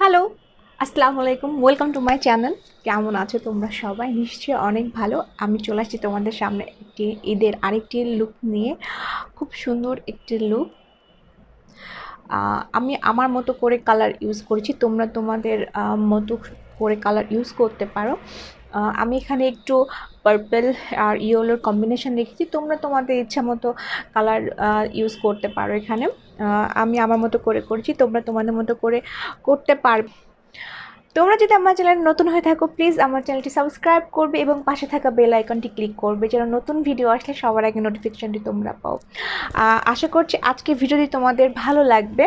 Hello, আসসালামু আলাইকুম। Welcome to my channel. কেমন আছো তোমরা সবাই? নিশ্চয়ই অনেক ভালো। আমি চলে আসছি তোমাদের সামনে একটি ঈদের আরেকটি লুক নিয়ে। খুব সুন্দর একটি লুক। আমি আমার মতো করে কালার ইউজ করেছি, তোমরা তোমাদের মতো করে কালার ইউজ করতে পারো। আমি এখানে একটু পার্পল আর ইয়েলোর কম্বিনেশন রেখেছি, তোমরা তোমাদের ইচ্ছা মতো কালার ইউজ করতে পারো। এখানে আমি আমার মতো করে করেছি, তোমরা তোমাদের মতো করে করতে পারবে। তোমরা যদি আমার চ্যানেল নতুন হয়ে থাকো, প্লিজ আমার চ্যানেলটি সাবস্ক্রাইব করবে এবং পাশে থাকা বেল আইকনটি ক্লিক করবে, যেন নতুন ভিডিও আসলে সবার আগে নোটিফিকেশনটি তোমরা পাও। আশা করছি আজকে ভিডিওটি তোমাদের ভালো লাগবে।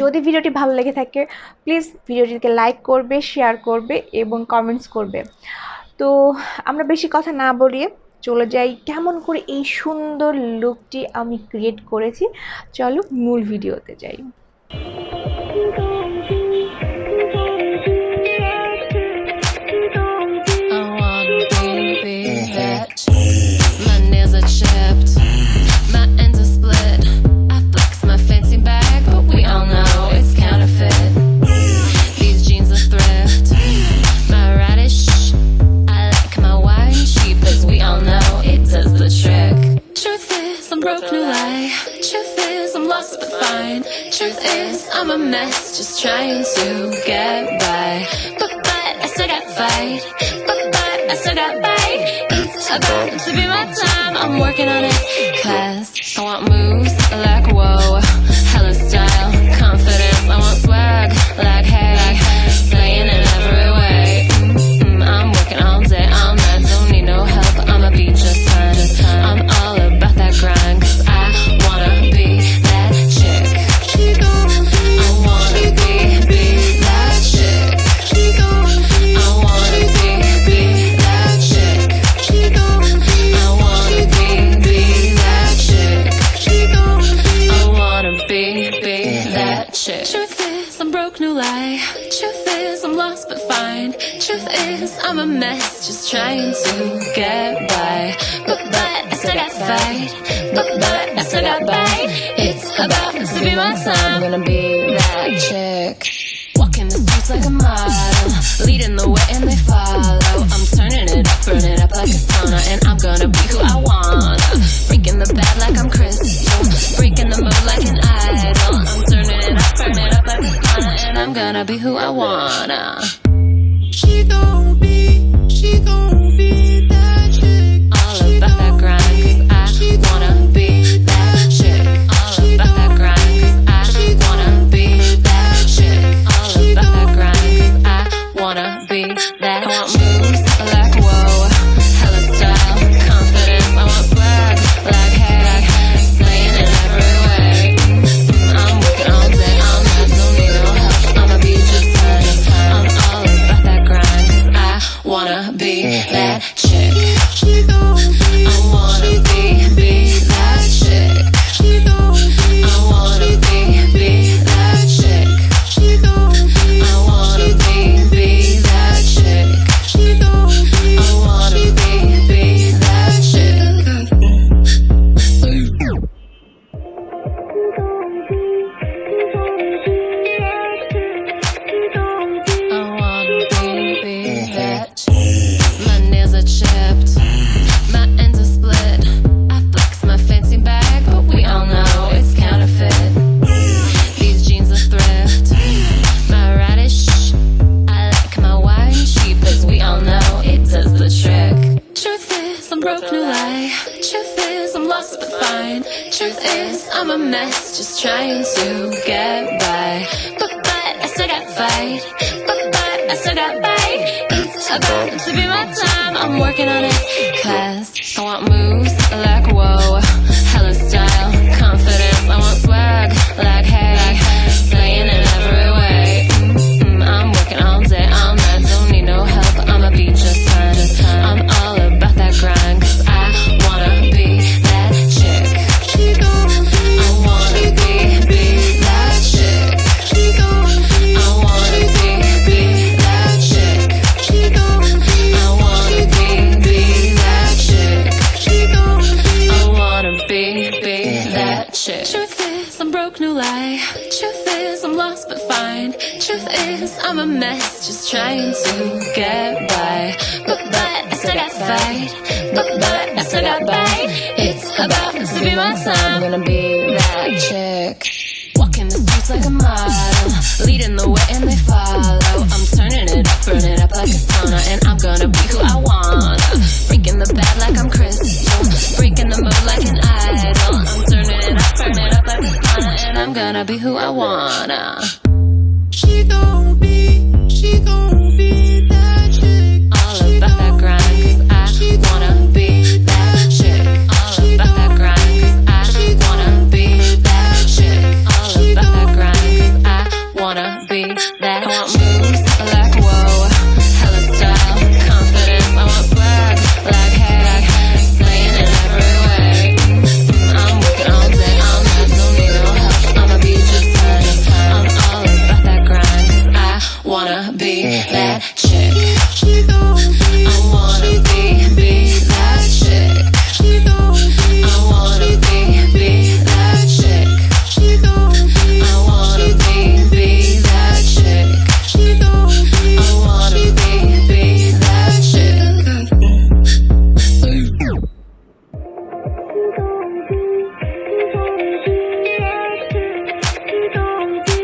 যদি ভিডিওটি ভালো লেগে থাকে, প্লিজ ভিডিওটিকে লাইক করবে, শেয়ার করবে এবং কমেন্টস করবে। তো আমরা বেশি কথা না বলিয়ে চলে যাই কেমন করে এই সুন্দর লুকটি আমি ক্রিয়েট করেছি। চলো মূল ভিডিওতে যাই। Truth is, I'm a mess, just trying to get by. But I still got fight. But I still got bite. It's about to be my time. I'm working on it. Class, I want moves like whoa. Hella style, confidence. I want swag like hey. Slaying in every way. I'm working all day, all night. Don't need no help. I'ma be just fine. I'm all about that grind, 'cause I wanna be that chick. I wanna be that chick. I wanna be that chick. I wanna be that chick. I wanna be that chick. Truth is, I'm broke, no lie. Truth is, I'm lost but fine. Truth is, I'm a mess, just trying to get by. But I still got fight. But I still got bite. It's about to be my time. I'm gonna be that chick. Walking the streets like a model, leading the way and they follow. I'm turning it up, burn it up like a sauna, and I'm gonna be who I wanna. Freaking the bad like I'm Crystal, breaking the mood like an idol. I'm turning it up, burn it up like a sauna, and I'm gonna be who I wanna. She gon' be that chick. All about that grind, 'cause I wanna be that chick. All about that grind, 'cause I wanna be that chick. All about that grind, 'cause I wanna be that. I want moves like whoa, hella style, confidence. I want swag like hey, slaying in every way. I'm working all day, all night, don't need no help. I'ma be just fine. I'm all about that grind, 'cause I wanna be that chick. I wanna be that chick. I wanna be that chick. I wanna be that chick. I wanna be that chick. I wanna be that chick. My nails are chipped, my ends are split. I flex my fancy bag, but we all know it's counterfeit. These jeans are thrift, my radish. I like my wine cheap, 'cause we all know it does the trick. Truth is, I'm broke, no lie. Truth is, I'm lost but fine. Truth is, I'm a mess, just trying to get by. But I still got fight. But I still got bite. It's about to be my time. I'm working on it. Class, I want moves like whoa. Hella style, confidence. I want swag like hey. Slaying in every way. I'm working all day, all night. Don't need no help. I'ma be just fine. I'm all about that grind, 'cause I wanna be that chick. I wanna be that chick. I wanna be that chick. I wanna be that chick. fine. Truth is, I'm a mess, just trying to get by. But I still got fight. But I still got bite. It's about to be my time. I'm gonna be that chick. Walking the streets like a model, leading the way and they follow. I'm turning it up, burn it up like a sauna, and I'm gonna be who I wanna. Freaking the bad like I'm crystal, breaking the mood like an idol. I'm turning it up, burn it up like a sauna, and I'm gonna be who I wanna. She gon' be that chick. All about that grind, 'cause I wanna be that chick. All about that grind, 'cause I wanna be that chick. All about that grind, 'cause I wanna be that. I want moves like whoa, hella style, confidence. I want swag like hey, slaying in every way. I'm working all day, all night, don't need no help. I'ma be just fine. I'm all about that grind, 'cause I wanna be that chick. I wanna be that chick. I wanna be that chick. I wanna be that chick. I wanna be that chick.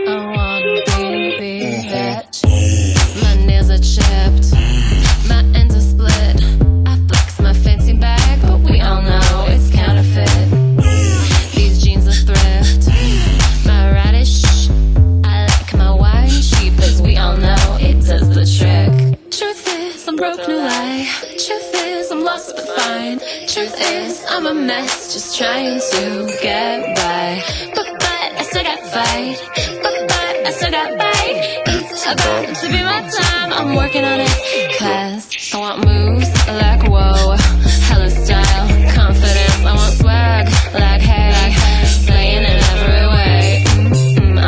I wanna be that chick. My nails are chipped, my ends are split. I flex my fancy bag, but we all know it's counterfeit. These jeans are thrift, my radish. I like my wine cheap, as we all know it does the trick. Truth is, I'm broke, no lie. Truth is, I'm lost but fine. Truth is, I'm a mess, just trying to get by. But I still got fight. But I still got bite. It's about to be my time, I'm working on it. 'Cause I want moves like whoa, hella style, confidence. I want swag like hey, slaying in every way.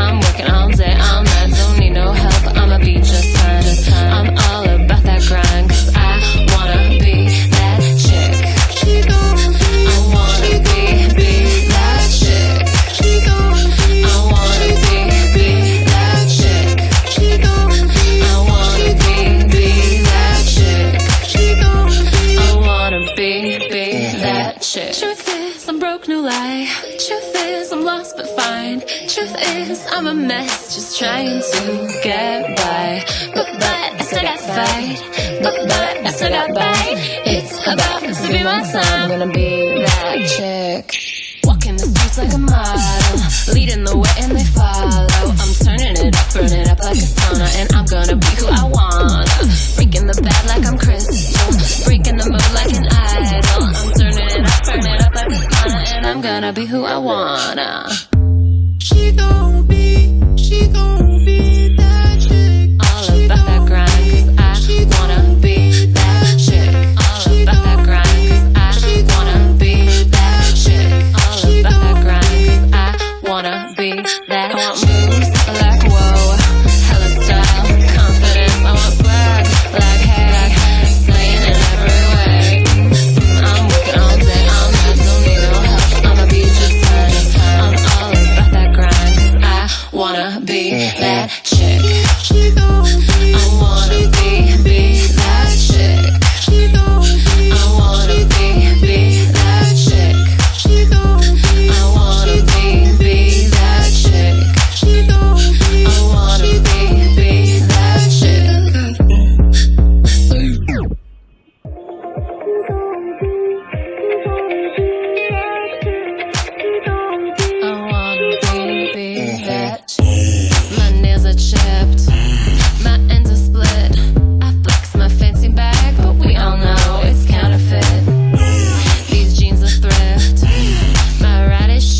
I'm working all day, all night, don't need no help. I'ma be just fine. I'm all about that grind, 'cause I wanna be that chick. I wanna be that chick. I wanna be that chick. I wanna be that chick. I wanna be that chick. Truth is, I'm broke, no lie. Truth is, I'm lost but fine. Truth is, I'm a mess, just trying to get by. But I still got fight. But I still got bite. It's about to be my time. I'm gonna be that chick. Walking the streets like a model, leading the way and they follow. I'm turning it up, burn it up like a sauna, and I'm gonna be who I wanna. Freaking the bad like I'm crystal, breaking the mood like an idol. I'm turning it up, burn it up like a sauna, and I'm gonna be who I wanna. She gon' be that chick. All about that grind, 'cause I wanna be that chick. All about that grind, 'cause I wanna be that chick. All about that grind, 'cause I wanna be that. I want moves like whoa, hella style, confidence. I want swag like hey, slaying in every way. I'm working all day, all night, don't need no help. I'ma be just fine. I'm all about that grind, 'cause I wanna be that chick. I wanna be that chick. I wanna be that chick. I wanna be that chick. I wanna be that chick. I wanna be that chick. My nails are chipped, my ends are split. I flex my fancy bag, but we all know it's counterfeit. These jeans are thrift, my radish.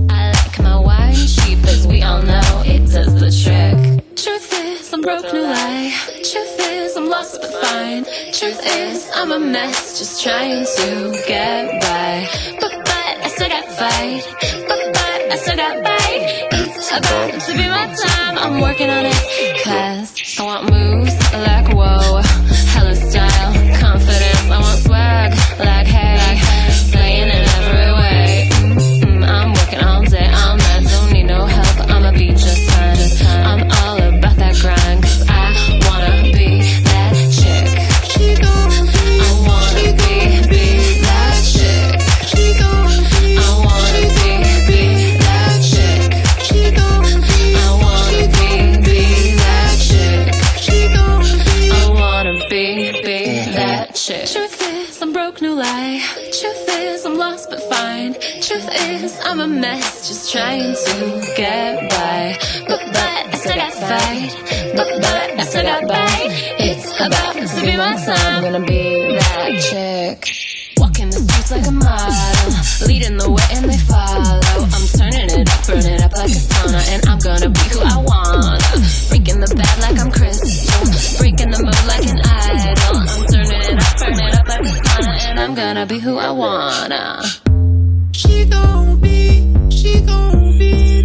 I like my wine cheap, as we all know it does the trick. Truth is, I'm broke, no lie. Truth is, I'm lost but fine. Truth is, I'm a mess, just trying to get by. But I still got fight. But I still got bite. It's about to be my time, I'm working on it. 'Cause I want moves like whoa, hella style, confidence. I want swag like hey, slaying in every way. I'm working all day, all night, don't need no help. I'ma be just fine. I'm all broke new lie. Truth is I'm lost but fine. Truth is I'm a mess, just trying to get by. But I still got fight. But I still got bite. It's about to be my time. I'm gonna be that chick. Walking the streets like a model, leading the way and they follow. I'm turning it up, burn it up like a sauna, and I'm gonna be who I wanna. Breaking the bad like I'm Crystal, breaking the mood like an idol. I'm turning it up, burn it up like a sauna, and I'm gonna be who I wanna. She gon' be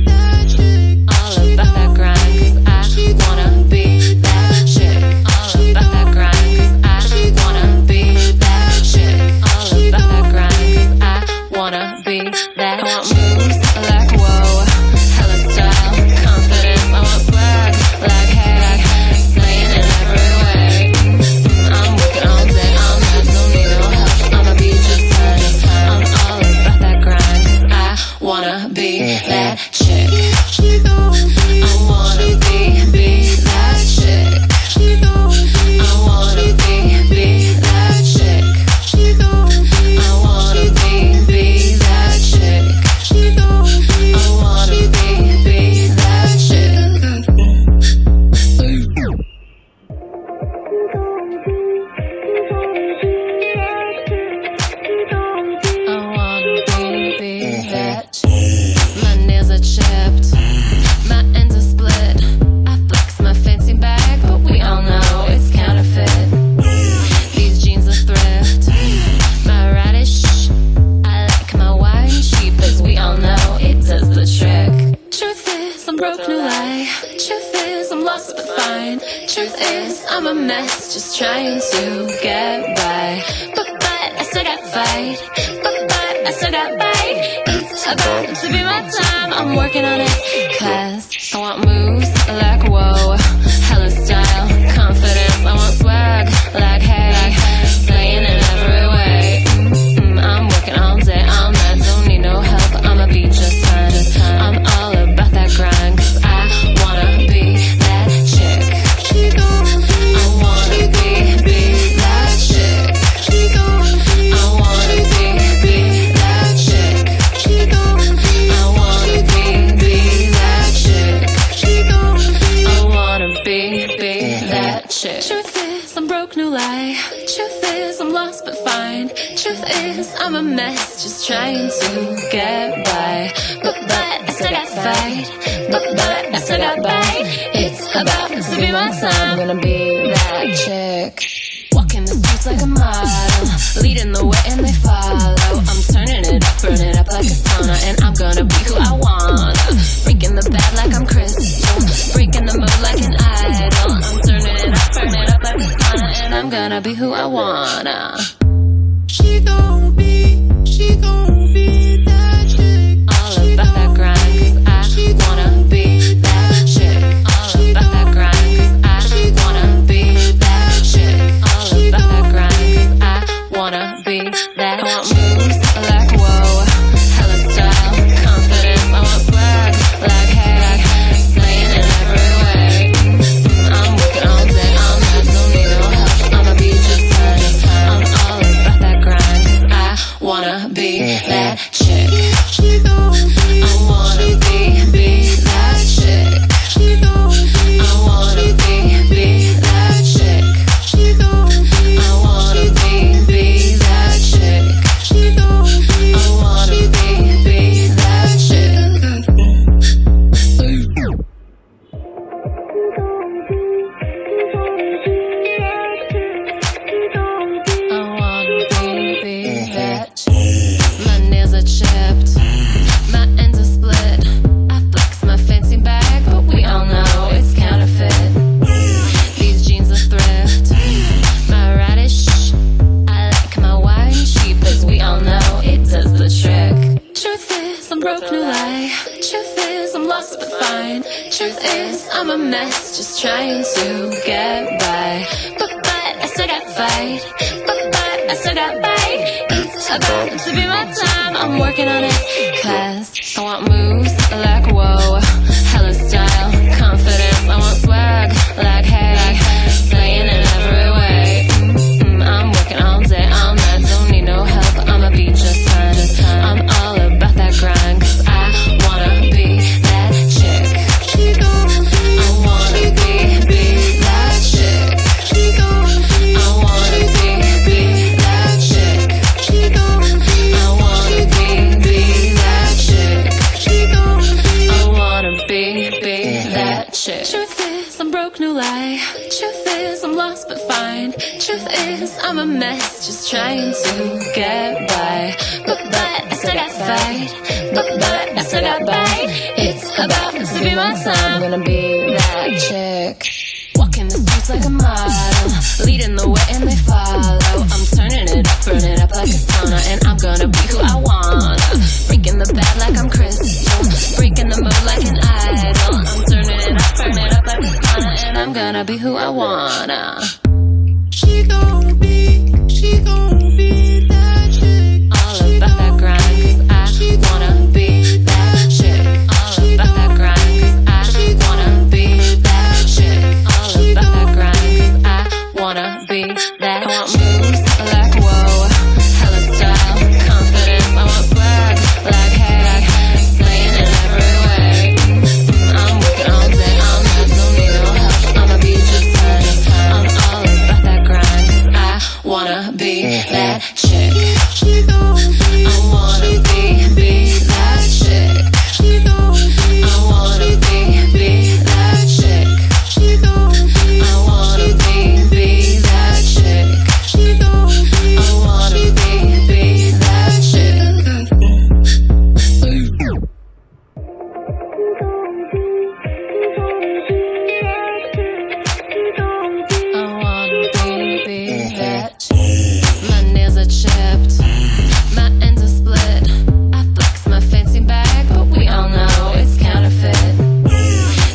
that chick. All about that grind, cause I wanna be that chick. All about that grind, cause I wanna be that chick. All about that grind, cause I wanna be that. I want moves like whoa, hella style, confidence. I want swag like hey, slaying in every way. I'm working all day, all night, don't need no help. I'ma be just fine. I'm all about that grind, cause I wanna be that chick. I wanna be that chick. I wanna be that chick. I wanna be that chick. I wanna be that chick. I wanna be that chick. My nails are chipped, my ends are split. I flex my fancy bag, but we all know it's counterfeit. These jeans are thrift, my radish. I like my wine cheap, cause we all know it does the trick. Truth is I'm broke, no lie. Truth is I'm lost but fine. Truth is I'm a mess, just trying to get by. But I still got fight. But I still got bite. It's about to be my time. I'm working on it, cause I want moves like whoa, hella style, confidence. I want swag like hey, slaying in every way. I'm working all day, all night, don't need no help. I'ma be just fine. I'm all about that grind, cause I wanna be that chick. I wanna be that chick. I wanna be that chick. I wanna be that chick. I wanna be that chick. Truth is I'm broke, no lie. Truth is I'm lost but fine. Truth is I'm a mess, just trying to get by. But I still got fight. But I still got bite. It's about to be my time. I'm gonna be that chick. Walking the streets like a model, leading the way and they follow. I'm turning it up, burn it up like a sauna, and I'm gonna be who I wanna. Breaking the bad like I'm Crystal, breaking the mood like an idol. I'm turning it up, burn it up like a sauna, and I'm gonna be who I wanna. She gon' be that chick. All about that grind, cause I wanna be that chick. All about that grind, cause I wanna be that chick. All about that grind, cause I wanna be that. I want moves like whoa, hella style, confidence. I want swag like hey, slaying in every way. I'm working all day, all night, don't need no help. I'ma be just fine. I'm all about that grind, cause I wanna be that chick. I wanna be that chick. I wanna be that chick. I wanna be that chick. I wanna be that chick. I wanna be that chick. My nails are chipped, my ends are split. I flex my fancy bag, but we all know it's counterfeit. These jeans are thrift, my radish. I like my wine cheap, cause we all know it does the trick. Truth is I'm broke, no lie. Truth is I'm lost but fine. Truth is I'm a mess, just trying to get by. But I still got fight. But I still got bite. It's about to be my time. I'm working on it, cause I want moves like whoa, hella style, confidence. I want swag like hey, slaying in every way. I'm working all day, all night, don't need no is, I'm broke, no lie. Truth is, I'm lost but fine. Truth is, I'm a mess, just trying to get by. But I still got fight. But I still got bite. It's about to be my time. I'm gonna be that chick. Walking the streets like a model, leading the way and they follow. I'm turning it up, burn it up like a sauna, and I'm gonna be who I wanna. Breaking the bad like I'm crystal, breaking the mood like an idol. I'm turning it up, burn it up like a sauna, and I'm gonna be who I wanna. She gon' be that chick. All about that grind, cause I wanna be that chick. All about that grind, cause I wanna be that chick. All about that grind, cause I wanna be that. I want moves like whoa, hella style, confidence. I want swag like hey, slaying in every way. I'm working all day, I'm not, don't need no help. I'ma be just fine. I'm all about that grind, cause I wanna be that chick. I wanna be that chick. I wanna be that chick. I wanna be that chick. I wanna be that chick. I wanna be that chick. My nails are chipped, my ends are split. I flex my fancy bag, but we all know it's counterfeit.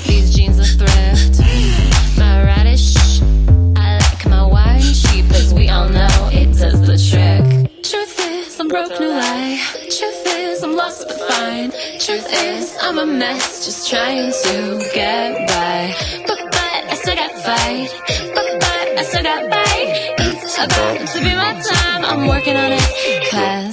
These jeans are thrift, my radish. I like my wine cheap, as we all know it does the trick. Truth is, I'm broke, no lie. Truth is, I'm lost but fine. Truth is, I'm a mess, just trying to get by. But I still got fight. But I still got bite. It's about to be my time. I'm working on it. Class